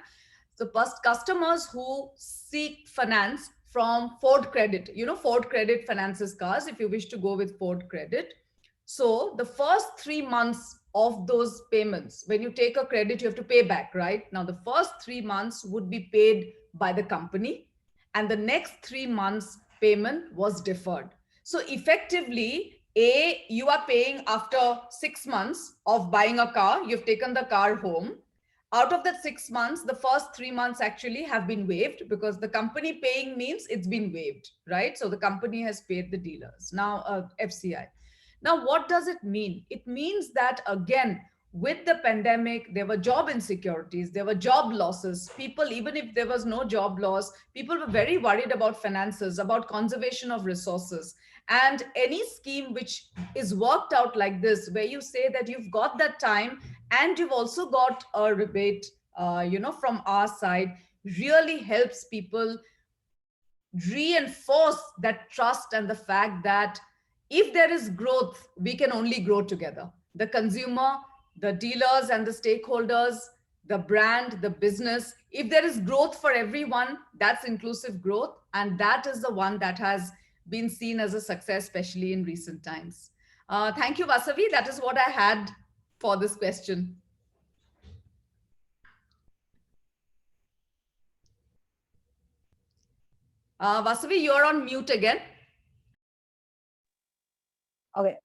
So customers who seek finance from Ford Credit, Ford Credit finances cars if you wish to go with Ford Credit. So the first 3 months of those payments, when you take a credit, you have to pay back, right? Now, the first 3 months would be paid by the company, and the next 3 months payment was deferred. So effectively, you are paying after 6 months of buying a car, you've taken the car home. Out of that 6 months, the first 3 months actually have been waived, because the company paying means it's been waived, right? So the company has paid the dealers, now FCI. Now, what does it mean? It means that, again, with the pandemic, there were job insecurities, there were job losses. People, even if there was no job loss, people were very worried about finances, about conservation of resources. And any scheme which is worked out like this, where you say that you've got that time and you've also got a rebate, from our side, really helps people reinforce that trust and the fact that if there is growth, we can only grow together. The consumer, the dealers and the stakeholders, the brand, the business. If there is growth for everyone, that's inclusive growth. And that is the one that has been seen as a success, especially in recent times. Thank you, Vasavi. That is what I had for this question. Vasavi, you're on mute again. Okay.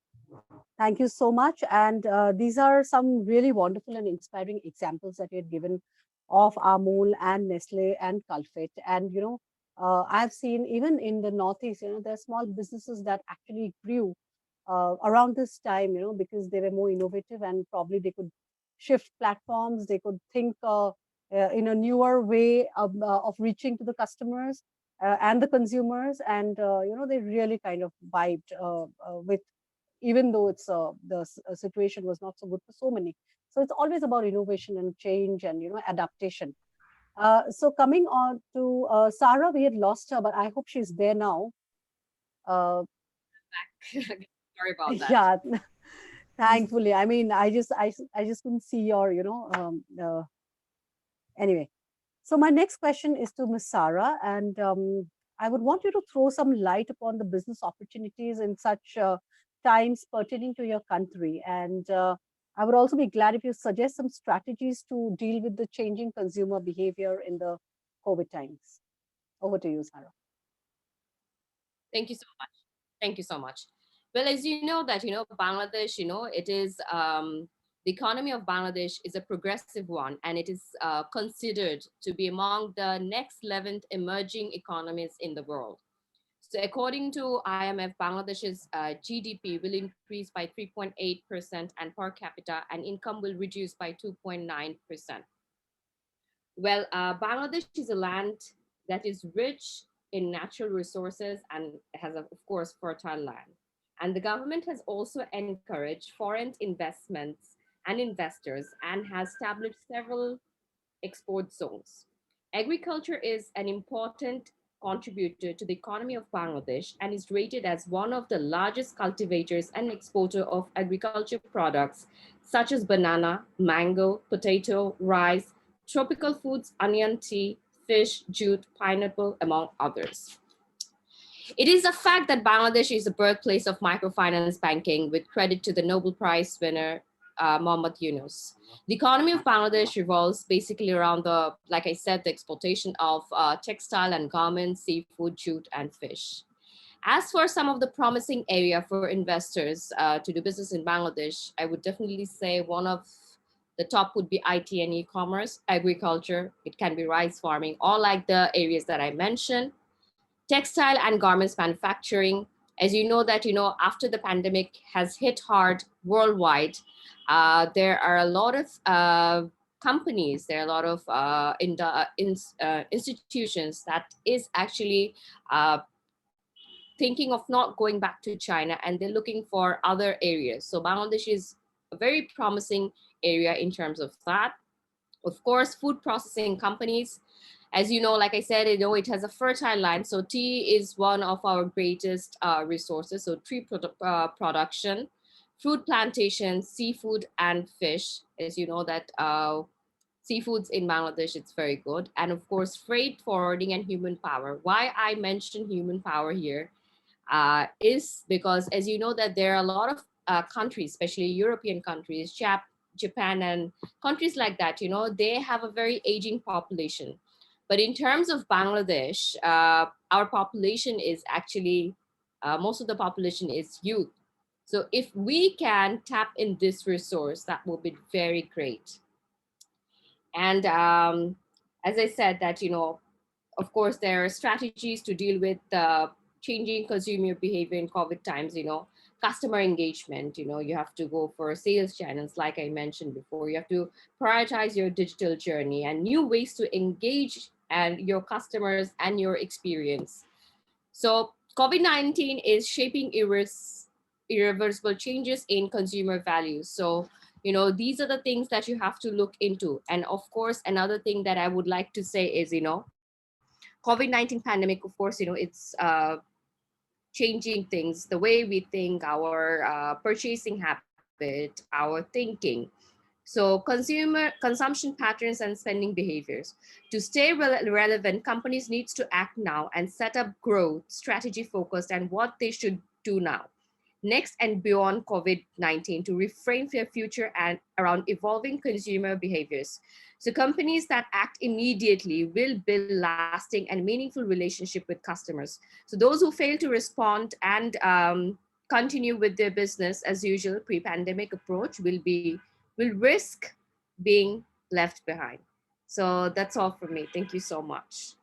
Thank you so much. And these are some really wonderful and inspiring examples that you had given of Amul and Nestle and Culfit. And, I've seen even in the Northeast, there are small businesses that actually grew around this time, because they were more innovative and probably they could shift platforms. They could think in a newer way of reaching to the customers and the consumers. And, they really kind of vibed with, even though it's the situation was not so good for so many. So it's always about innovation and change and adaptation. So coming on to Sarah, we had lost her, but I hope she's there now. Sorry about that. Yeah, thankfully. I mean, I just couldn't see your anyway. So my next question is to Ms. Sarah, and I would want you to throw some light upon the business opportunities in such times pertaining to your country. And I would also be glad if you suggest some strategies to deal with the changing consumer behavior in the COVID times. Over to you, Sarah. Thank you so much. Thank you so much. Well, as you know that, Bangladesh, it is, the economy of Bangladesh is a progressive one, and it is considered to be among the next 11th emerging economies in the world. So according to IMF, Bangladesh's GDP will increase by 3.8% and per capita and income will reduce by 2.9%. Well, Bangladesh is a land that is rich in natural resources and has, of course, fertile land. And the government has also encouraged foreign investments and investors and has established several export zones. Agriculture is an important contributor to the economy of Bangladesh and is rated as one of the largest cultivators and exporter of agriculture products such as banana, mango, potato, rice, tropical foods, onion tea, fish, jute, pineapple, among others. It is a fact that Bangladesh is the birthplace of microfinance banking, with credit to the Nobel Prize winner Mohammad Yunus. The economy of Bangladesh revolves basically around the, like I said, the exportation of textile and garments, seafood, jute, and fish. As for some of the promising area for investors to do business in Bangladesh, I would definitely say one of the top would be IT and e-commerce, agriculture. It can be rice farming, all like the areas that I mentioned. Textile and garments manufacturing. As you know that, after the pandemic has hit hard worldwide, there are a lot of companies, there are a lot of institutions that is actually uh, thinking of not going back to China, and they're looking for other areas. So Bangladesh is a very promising area in terms of that. Of course, food processing companies. As you know, like I said, it has a fertile land. So tea is one of our greatest resources. So production, fruit plantation, seafood, and fish. As you know that seafoods in Bangladesh, it's very good. And of course, freight forwarding and human power. Why I mention human power here is because, as you know, that there are a lot of countries, especially European countries, Japan, and countries like that. They have a very aging population. But in terms of Bangladesh, our population is actually most of the population is youth. So if we can tap in this resource, that will be very great. And as I said, that of course, there are strategies to deal with changing consumer behavior in COVID times, customer engagement, you have to go for sales channels, like I mentioned before. You have to prioritize your digital journey and new ways to engage and your customers and your experience. So COVID-19 is shaping irreversible changes in consumer values. So, these are the things that you have to look into. And of course, another thing that I would like to say is, COVID-19 pandemic, of course, it's changing things, the way we think, our purchasing habit, our thinking. So consumption patterns and spending behaviors. To stay relevant, companies needs to act now and set up growth strategy focused and what they should do now, next and beyond COVID-19, to reframe their future and around evolving consumer behaviors. So companies that act immediately will build lasting and meaningful relationship with customers. So those who fail to respond and continue with their business as usual pre-pandemic approach will risk being left behind. So that's all from me. Thank you so much.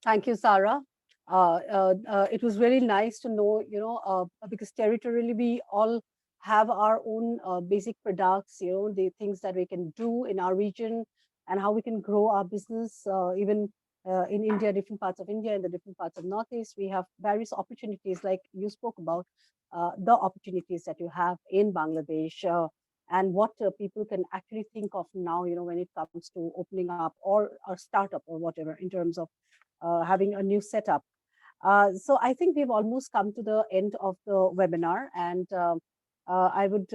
Thank you, Sarah. It was really nice to know, because territorially we all have our own basic products, the things that we can do in our region and how we can grow our business. Even in India, different parts of India, in the different parts of Northeast, we have various opportunities, like you spoke about, the opportunities that you have in Bangladesh. And what people can actually think of now, when it comes to opening up or a startup or whatever in terms of having a new setup. So I think we've almost come to the end of the webinar, and I would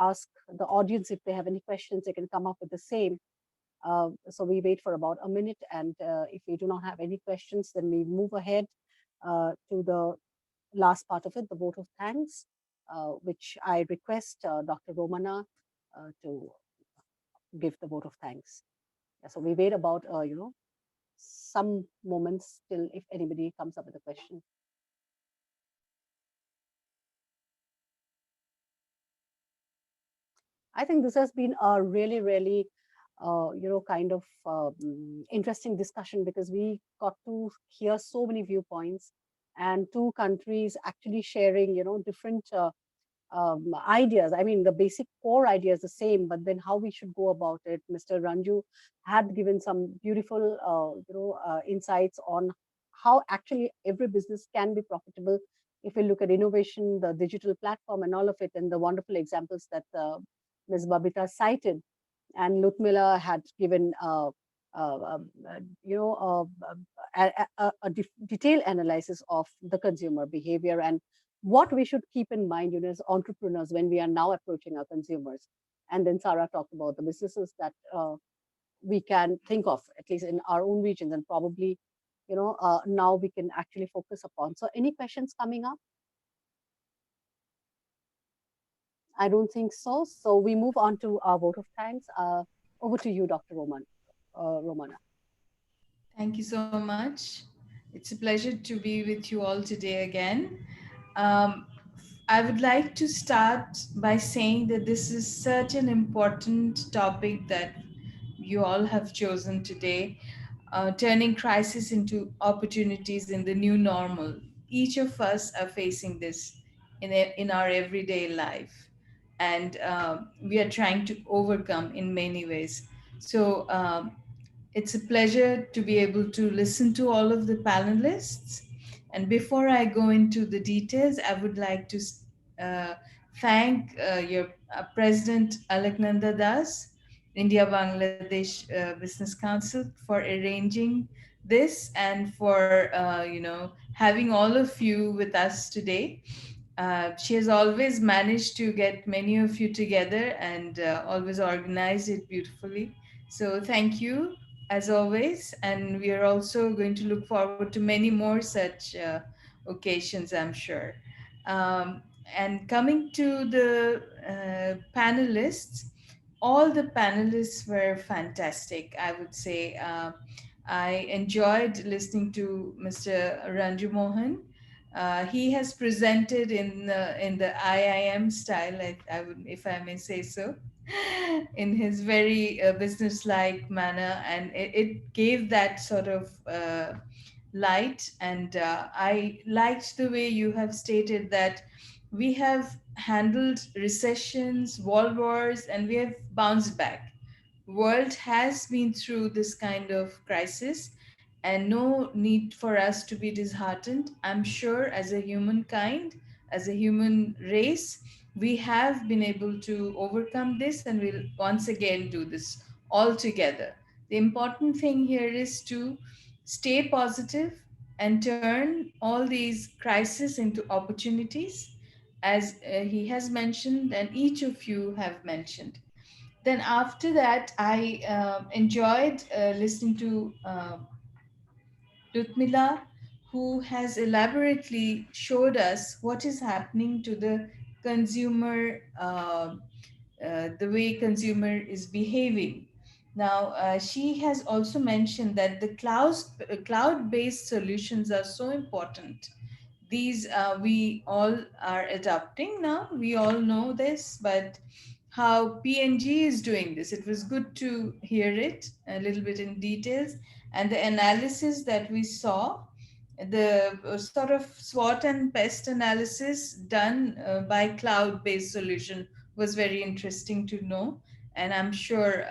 ask the audience if they have any questions, they can come up with the same. So we wait for about a minute, and if we do not have any questions, then we move ahead to the last part of it, the vote of thanks, which I request Dr. Romana to give the vote of thanks. Yeah, so we wait about, some moments till if anybody comes up with a question. I think this has been a really, really, kind of interesting discussion, because we got to hear so many viewpoints and two countries actually sharing, different ideas. I mean, the basic core idea is the same, but then how we should go about it. Mr. Ranju had given some beautiful, insights on how actually every business can be profitable If we look at innovation, the digital platform, and all of it, and the wonderful examples that Ms. Babita cited, and Lutmila had given, uh, um, you know, detailed analysis of the consumer behavior and what we should keep in mind, as entrepreneurs when we are now approaching our consumers. And then Sarah talked about the businesses that we can think of, at least in our own regions, and probably, now we can actually focus upon. So, any questions coming up? I don't think so. So we move on to our vote of thanks. Over to you, Dr. Romana. Thank you so much. It's a pleasure to be with you all today again. Um, I would like to start by saying that this is such an important topic that you all have chosen today, turning crisis into opportunities in the new normal. Each of us are facing this in our everyday life, and we are trying to overcome in many ways. So, it's a pleasure to be able to listen to all of the panelists. And before I go into the details, I would like to uh, thank your President Alaknanda Das, India Bangladesh Business Council, for arranging this and for having all of you with us today. She has always managed to get many of you together and always organized it beautifully. So thank you as always, and we are also going to look forward to many more such occasions, I'm sure. Um, and coming to the panelists, all the panelists were fantastic, I would say. I enjoyed listening to Mr. Ranju Mohan. He has presented in the IIM style, I would, if I may say so, in his very business-like manner, and it gave that sort of light. And I liked the way you have stated that we have handled recessions, world wars, and we have bounced back. World has been through this kind of crisis, and no need for us to be disheartened. I'm sure as a humankind, as a human race, we have been able to overcome this, and we'll once again do this all together. The important thing here is to stay positive and turn all these crises into opportunities, as he has mentioned and each of you have mentioned. Then after that, I enjoyed listening to Lutmila, who has elaborately showed us what is happening to the consumer, the way consumer is behaving. Now, she has also mentioned that the cloud-based solutions are so important. These we all are adopting now. We all know this, but how PNG is doing this, it was good to hear it a little bit in details, and the analysis that we saw, the sort of SWOT and pest analysis done by cloud-based solution was very interesting to know, and I'm sure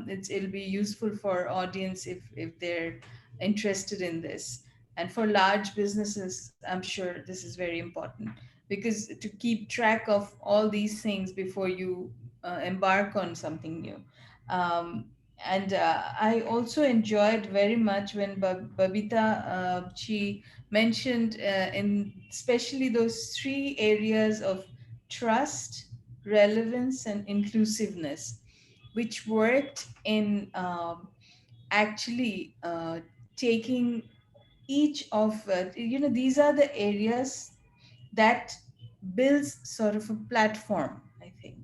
it'll be useful for audience if they're interested in this. And for large businesses, I'm sure this is very important, because to keep track of all these things before you embark on something new. Um, and I also enjoyed very much when Babita, she mentioned in especially those three areas of trust, relevance, and inclusiveness, which worked in actually taking each of these are the areas that builds sort of a platform, I think,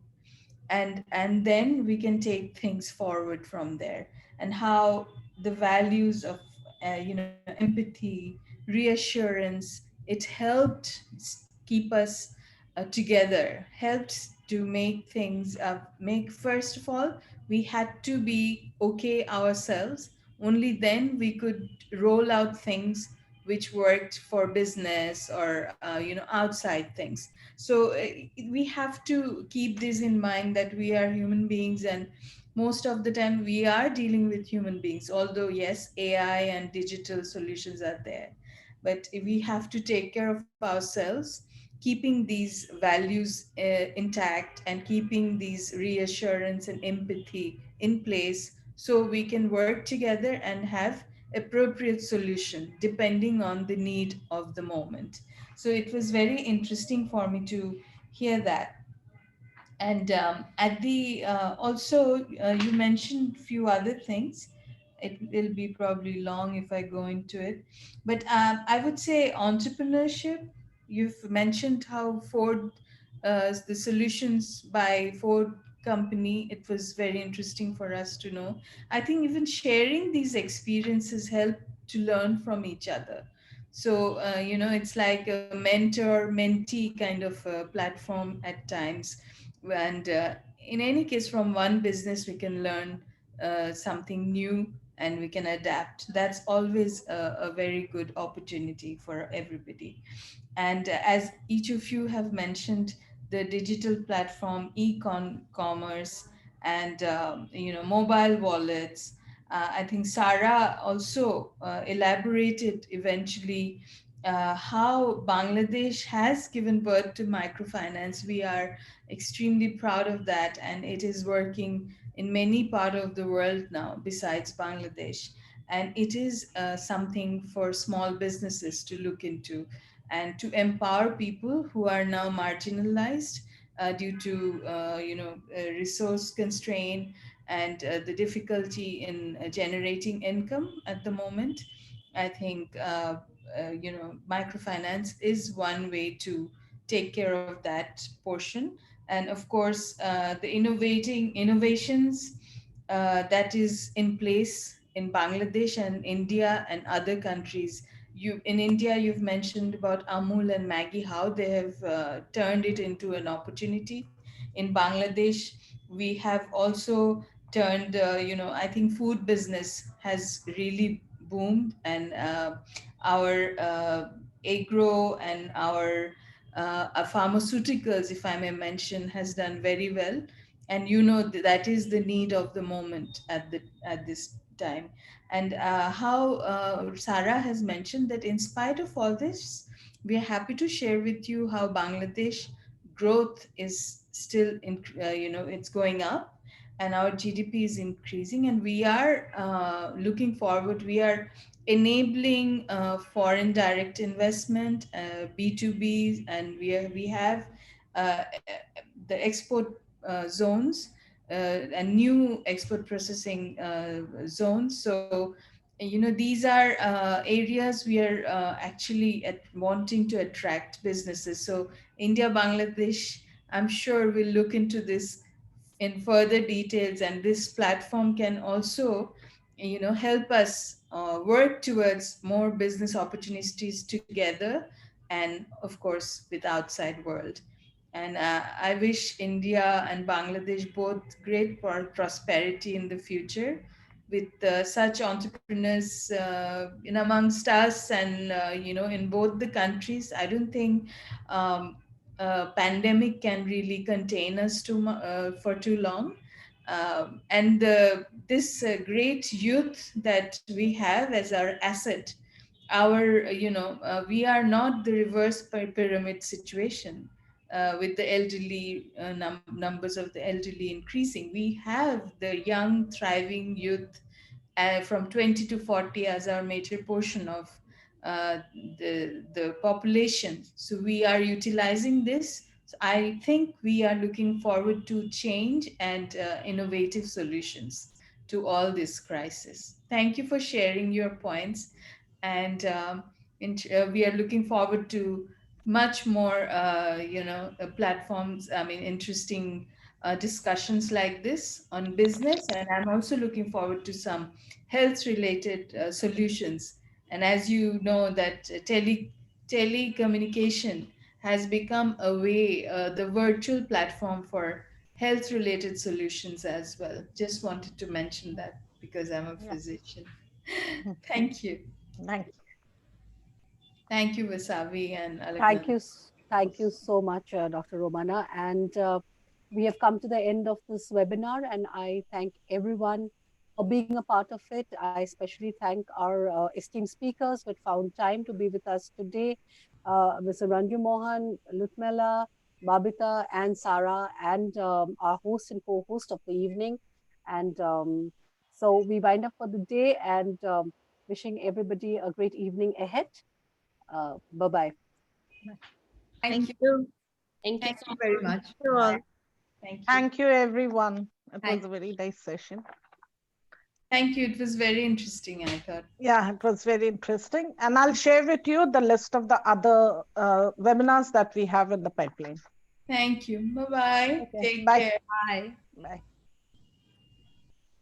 and then we can take things forward from there. And how the values of empathy, reassurance, it helped keep us together, helped to make things make, first of all, we had to be okay ourselves. Only then we could roll out things which worked for business or outside things. So we have to keep this in mind, that we are human beings, and most of the time we are dealing with human beings, although yes, AI and digital solutions are there. but we have to take care of ourselves, keeping these values intact and keeping these reassurance and empathy in place so we can work together and have appropriate solution depending on the need of the moment. So it was very interesting for me to hear that. And at the also you mentioned few other things. It will be probably long if I go into it, but I would say entrepreneurship. You've mentioned how Ford, the solutions by Ford company. It was very interesting for us to know. I think even sharing these experiences help to learn from each other. So it's like a mentor mentee kind of platform at times. And in any case, from one business we can learn something new and we can adapt. That's always a very good opportunity for everybody. And as each of you have mentioned, the digital platform, e-commerce, and mobile wallets. I think Sarah also elaborated eventually how Bangladesh has given birth to microfinance. We are extremely proud of that, and it is working in many part of the world now besides Bangladesh. And it is something for small businesses to look into and to empower people who are now marginalized due to resource constraint and the difficulty in generating income at the moment. I think microfinance is one way to take care of that portion. And of course, the innovations that is in place in Bangladesh and India and other countries. You in India, you've mentioned about Amul and Maggie, how they have turned it into an opportunity. In Bangladesh, we have also turned, I think food business has really boomed, and our agro and our pharmaceuticals, if I may mention, has done very well. And that is the need of the moment at this time. And how Sarah has mentioned that in spite of all this, we are happy to share with you how Bangladesh growth is still it's going up, and our GDP is increasing, and we are looking forward. We are enabling foreign direct investment, B2B, and we have uh, the export zones and new export processing zones. So these are areas we are actually wanting to attract businesses. So India, Bangladesh, I'm sure will look into this in further details, and this platform can also help us work towards more business opportunities together, and of course with outside world. And I wish India and Bangladesh both great prosperity in the future, with such entrepreneurs in amongst us, and in both the countries. I don't think pandemic can really contain us for too long. And this great youth that we have as our asset, we are not the reverse pyramid situation with the elderly numbers of the elderly increasing. We have the young thriving youth from 20 to 40 as our major portion of the population. So we are utilizing this. So I think we are looking forward to change and innovative solutions to all this crisis. Thank you for sharing your points, and we are looking forward to much more, platforms. I mean, interesting discussions like this on business, and I'm also looking forward to some health related solutions. And as you know that telecommunication has become a way, the virtual platform for health related solutions as well. Just wanted to mention that because I'm a Yeah. physician. Thank you. Thank Thank you, Vasavi and Thank Alagna. you, thank you so much, Dr. Romana. And we have come to the end of this webinar, and I thank everyone being a part of it. I especially thank our esteemed speakers who had found time to be with us today, Mr. Ranju Mohan, Lutmela, Babita, and Sarah, and our host and co-host of the evening. And so we wind up for the day, and wishing everybody a great evening ahead. Bye-bye. Thank you. Thank you Thank so you Very much. much. You all. Thank you. Thank you, everyone. It Thank was a very nice session. Thank you. It was very interesting, I thought. Yeah, it was very interesting. And I'll share with you the list of the other webinars that we have in the pipeline. Thank you. Bye-bye. Okay, Take bye. care. Bye. Bye.